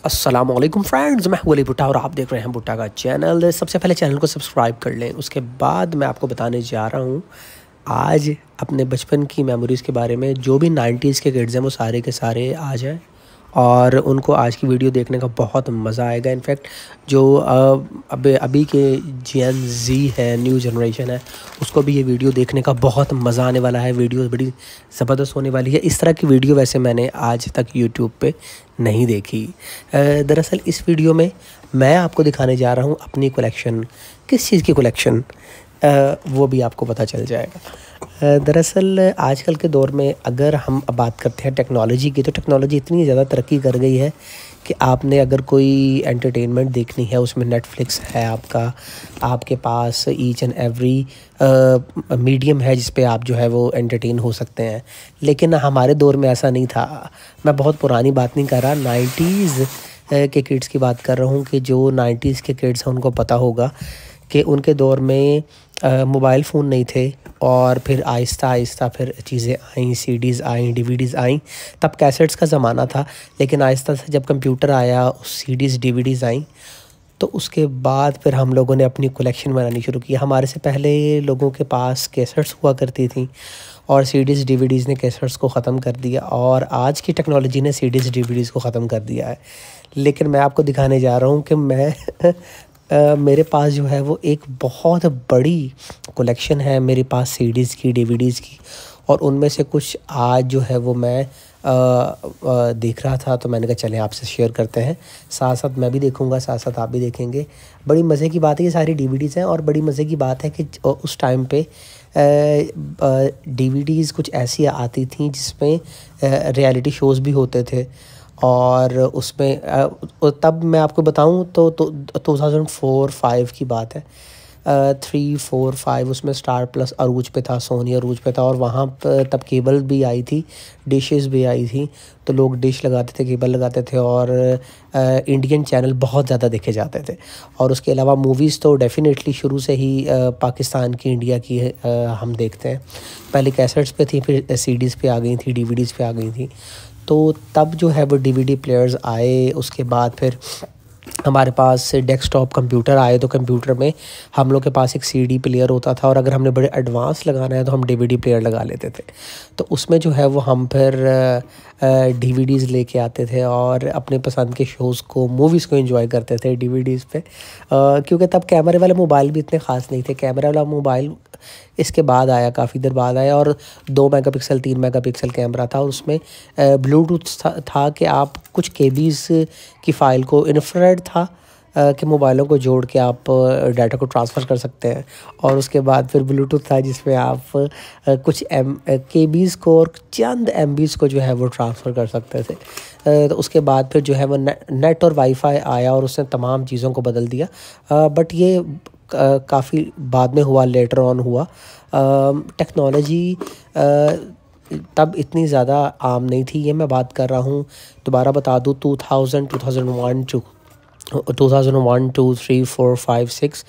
अस्सलामुअलैकुम फ्रेंड्स, मैं हूं अली भुट्टा और आप देख रहे हैं भुट्टा का चैनल। सबसे पहले चैनल को सब्सक्राइब कर लें। उसके बाद मैं आपको बताने जा रहा हूं आज अपने बचपन की मेमोरीज़ के बारे में। जो भी 90s के किड्स हैं वो सारे के सारे आ जाएं और उनको आज की वीडियो देखने का बहुत मज़ा आएगा। इनफैक्ट जो अभी के जेन ज़ी है, न्यू जनरेशन है, उसको भी ये वीडियो देखने का बहुत मज़ा आने वाला है। वीडियो बड़ी ज़बरदस्त होने वाली है। इस तरह की वीडियो वैसे मैंने आज तक यूट्यूब पे नहीं देखी। दरअसल इस वीडियो में मैं आपको दिखाने जा रहा हूँ अपनी कलेक्शन। किस चीज़ की कलेक्शन, वो भी आपको पता चल जाएगा। दरअसल आजकल के दौर में अगर हम बात करते हैं टेक्नोलॉजी की, तो टेक्नोलॉजी इतनी ज़्यादा तरक्की कर गई है कि आपने अगर कोई एंटरटेनमेंट देखनी है, उसमें नेटफ्लिक्स है आपके पास ईच एंड एवरी मीडियम है जिस पे आप जो है वो एंटरटेन हो सकते हैं। लेकिन हमारे दौर में ऐसा नहीं था। मैं बहुत पुरानी बात नहीं कर रहा, 90s के किड्स की बात कर रहा हूँ कि जो 90s के किड्स हैं उनको पता होगा कि उनके दौर में मोबाइल फ़ोन नहीं थे और फिर आहिस्ता आहिस्ता फिर चीज़ें आईं, सीडीज़ आईं, डीवीडीज़ आईं। तब कैसेट्स का ज़माना था, लेकिन आहिस्ता से जब कंप्यूटर आया, सीडीज़ डीवीडीज़ आईं, तो उसके बाद फिर हम लोगों ने अपनी कलेक्शन बनानी शुरू की। हमारे से पहले लोगों के पास कैसेट्स हुआ करती थी और सीडीज़ डीवीडीज़ ने कैसेट्स को ख़त्म कर दिया और आज की टेक्नोलॉजी ने सीडीज़ डीवीडीज़ को ख़त्म कर दिया है। लेकिन मैं आपको दिखाने जा रहा हूँ कि मेरे पास जो है वो एक बहुत बड़ी कलेक्शन है मेरे पास सीडीज़ की, डीवीडीज़ की। और उनमें से कुछ आज जो है वो मैं देख रहा था, तो मैंने कहा चलें आपसे शेयर करते हैं। साथ साथ मैं भी देखूंगा, साथ साथ आप भी देखेंगे। बड़ी मज़े की बात है, ये सारी डीवीडीज़ हैं। और बड़ी मज़े की बात है कि उस टाइम पे डीवीडीज़ कुछ ऐसी आती थी जिसमें रियलिटी शोज़ भी होते थे। और उसमें तब मैं आपको बताऊं तो 2004-5 की बात है। 3, 4, 5 उसमें स्टार प्लस अरूज पे था, सोनी अरूज पे था। और वहाँ पर तब केबल भी आई थी, डिशेस भी आई थी। तो लोग डिश लगाते थे, केबल लगाते थे और इंडियन चैनल बहुत ज़्यादा देखे जाते थे। और उसके अलावा मूवीज़ तो डेफ़िनेटली शुरू से ही पाकिस्तान की, इंडिया की हम देखते हैं। पहले कैसेट्स पे थी, फिर सीडीज़ पे आ गई थी, डीवीडीज़ पे आ गई थी। तो तब जो है वो डीवीडी प्लेयर्स आए। उसके बाद फिर हमारे पास डेस्कटॉप कंप्यूटर आए, तो कंप्यूटर में हम लोग के पास एक सीडी प्लेयर होता था और अगर हमने बड़े एडवांस लगाना है तो हम डीवीडी प्लेयर लगा लेते थे। तो उसमें जो है वो हम फिर डीवीडीज़ लेके आते थे और अपने पसंद के शोज़ को, मूवीज़ को एंजॉय करते थे डीवीडीज़ पे। क्योंकि तब कैमरे वाले मोबाइल भी इतने ख़ास नहीं थे। कैमरा वाला मोबाइल इसके बाद आया, काफ़ी देर बाद आया। और 2 मेगापिक्सल 3 मेगापिक्सल कैमरा था और उसमें ब्लूटूथ था कि आप कुछ केबीज़ की फ़ाइल को, इंफ्रारेड था कि मोबाइलों को जोड़ के आप डाटा को ट्रांसफ़र कर सकते हैं। और उसके बाद फिर ब्लूटूथ था जिसमें आप कुछ केबीज़ को और चंद एमबीज़ को जो है वो ट्रांसफ़र कर सकते थे। तो उसके बाद फिर जो है वो नेट और वाईफाई आया और उसने तमाम चीज़ों को बदल दिया। बट ये काफ़ी बाद में हुआ, लेटर ऑन हुआ। टेक्नोलॉजी तब इतनी ज़्यादा आम नहीं थी। ये मैं बात कर रहा हूँ, दोबारा बता दूँ, 2000, 2001 2 3 4 5 6।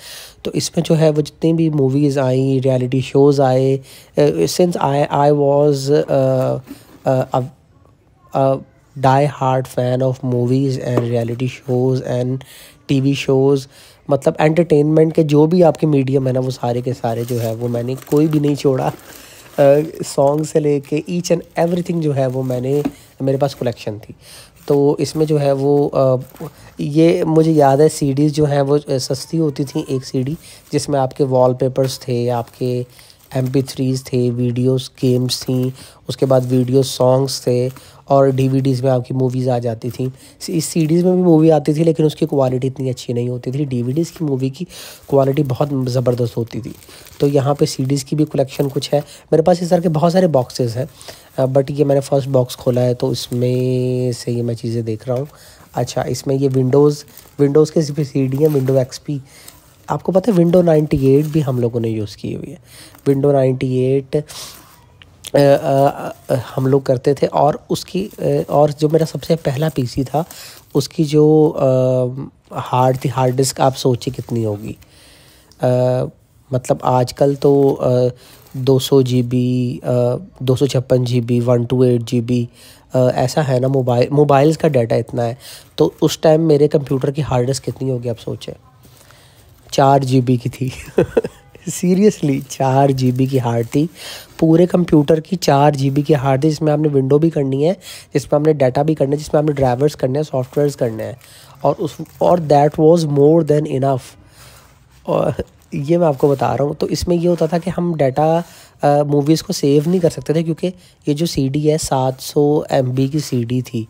तो इसमें जो है वो जितनी भी मूवीज़ आई, रियलिटी शोज़ आए, since I was die hard fan of movies and reality shows and TV shows. मतलब एंटरटेनमेंट के जो भी आपके मीडियम है ना, वो सारे के सारे जो है वो मैंने कोई भी नहीं छोड़ा। सॉन्ग से लेके ईच एंड एवरीथिंग जो है वो मेरे पास कलेक्शन थी। तो इसमें जो है वो ये मुझे याद है, सीडीज़ जो हैं वो सस्ती होती थी। एक सीडी जिसमें आपके वॉलपेपर्स थे, आपके MP3s थे, वीडियोस, गेम्स थी, उसके बाद वीडियो सॉन्ग्स थे और डीवीडीज़ में आपकी मूवीज़ आ जाती थी। इस सीडीज़ में भी मूवी आती थी लेकिन उसकी क्वालिटी इतनी अच्छी नहीं होती थी। डीवीडीज़ की मूवी की क्वालिटी बहुत ज़बरदस्त होती थी। तो यहाँ पे सीडीज़ की भी कलेक्शन कुछ है मेरे पास। इस तरह के बहुत सारे बॉक्सेस हैं, बट ये मैंने फर्स्ट बॉक्स खोला है तो इसमें से ये मैं चीज़ें देख रहा हूँ। अच्छा, इसमें ये विंडोज़ के सीडी है, विंडो XP। आपको पता है विंडो 98 भी हम लोगों ने यूज़ की हुई है। विंडो 98 हम लोग करते थे। और उसकी और जो मेरा सबसे पहला पीसी था, उसकी जो हार्ड डिस्क आप सोचिए कितनी होगी। मतलब आजकल तो 200 GB, 256 GB, 128 GB ऐसा है ना, मोबाइल्स का डाटा इतना है, तो उस टाइम मेरे कंप्यूटर की हार्ड डिस्क कितनी होगी आप सोचें। 4 GB की थी सीरियसली 4 GB की हार्ड थी, पूरे कंप्यूटर की 4 GB की हार्ड थी, जिसमें आपने विंडो भी करनी है, जिसमें आपने डाटा भी करना है, जिसमें आपने ड्राइवर्स करने हैं, सॉफ्टवेयर्स करने हैं, और that was more than enough. और ये मैं आपको बता रहा हूँ। तो इसमें ये होता था कि हम डाटा मूवीज़ को सेव नहीं कर सकते थे, क्योंकि ये जो CD है 700 MB की CD थी।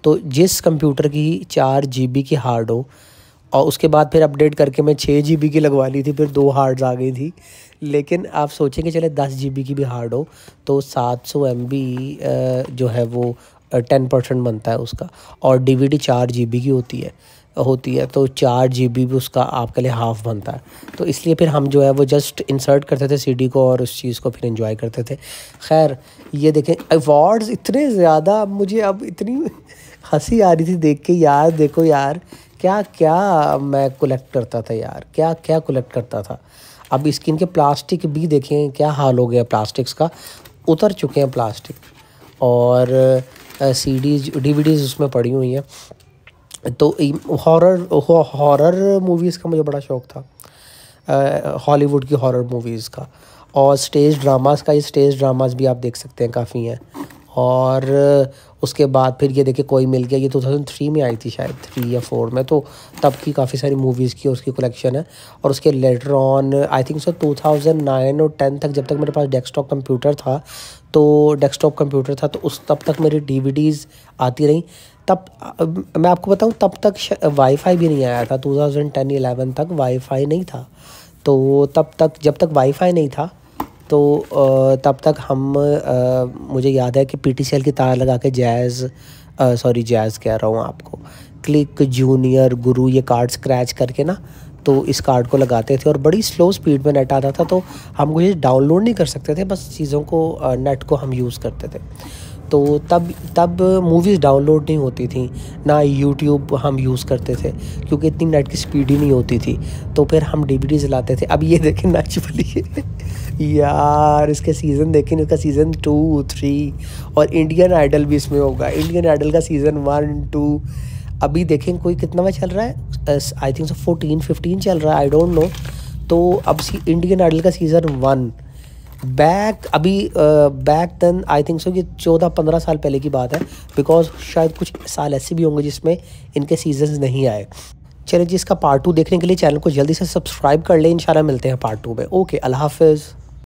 तो जिस कंप्यूटर की 4 GB की हार्ड हो, और उसके बाद फिर अपडेट करके मैं 6 GB की लगवा ली थी, फिर 2 हार्ड्स आ गई थी। लेकिन आप सोचें कि चले 10 GB की भी हार्ड हो तो 700 MB जो है वो 10% बनता है उसका, और DVD 4 GB की होती है, तो 4 GB भी उसका आपके लिए हाफ बनता है। तो इसलिए फिर हम जो है वो जस्ट इंसर्ट करते थे CD को, और उस चीज़ को फिर एंजॉय करते थे। खैर ये देखें, अवार्ड्स इतने ज़्यादा, मुझे अब इतनी हंसी आ रही थी देख के यार। देखो यार, क्या क्या मैं कलेक्ट करता था यार, क्या क्या कलेक्ट करता था। अब स्किन के प्लास्टिक भी देखें क्या हाल हो गया, प्लास्टिक्स का उतर चुके हैं प्लास्टिक, और CDs DVDs उसमें पड़ी हुई हैं। तो हॉरर मूवीज़ का मुझे बड़ा शौक़ था, हॉलीवुड की हॉरर मूवीज़ का, और स्टेज ड्रामास का। ये स्टेज ड्रामास भी आप देख सकते हैं, काफ़ी हैं। और उसके बाद फिर ये देखिए कोई मिल गया, ये 2003 में आई थी शायद, 3 या 4 में। तो तब की काफ़ी सारी मूवीज़ की उसकी कलेक्शन है। और उसके लेटर ऑन आई थिंक सो 2009 और 10 तक, जब तक मेरे पास डेस्कटॉप कंप्यूटर था, तो उस तब तक मेरी DVDs आती रहीं। तब मैं आपको बताऊं, तब तक वाईफाई भी नहीं आया था, 2010-11 तक वाईफाई नहीं था। तो तब तक, जब तक वाईफाई नहीं था, तो तब तक हम मुझे याद है कि PTCL की तार लगा के जैज़ कह रहा हूँ आपको, क्लिक, जूनियर, गुरु, ये कार्ड स्क्रैच करके ना, तो इस कार्ड को लगाते थे, और बड़ी स्लो स्पीड में नेट आता था। तो हम ये डाउनलोड नहीं कर सकते थे, बस चीज़ों को, नेट को हम यूज़ करते थे। तो तब मूवीज़ डाउनलोड नहीं होती थी, ना यूट्यूब हम यूज़ करते थे, क्योंकि इतनी नेट की स्पीड ही नहीं होती थी। तो फिर हम DVDs लाते थे। अब ये देखें नेचुरली यार, इसके सीज़न देखें, इसका सीज़न 2, 3, और इंडियन आइडल भी इसमें होगा। इंडियन आइडल का सीज़न 1, 2 अभी देखें कोई कितना में चल रहा है, आई थिंक सो 14-15 चल रहा है, आई डोंट नो। तो अब इंडियन आइडल का सीज़न 1 back then, I think so ये 14-15 साल पहले की बात है, बिकॉज शायद कुछ साल ऐसे भी होंगे जिसमें इनके सीजन्स नहीं आए। चलिए जी, इसका पार्ट 2 देखने के लिए चैनल को जल्दी से सब्सक्राइब कर लें। इंशाल्लाह मिलते हैं पार्ट 2 में। ओके, अल्लाह हाफिज़।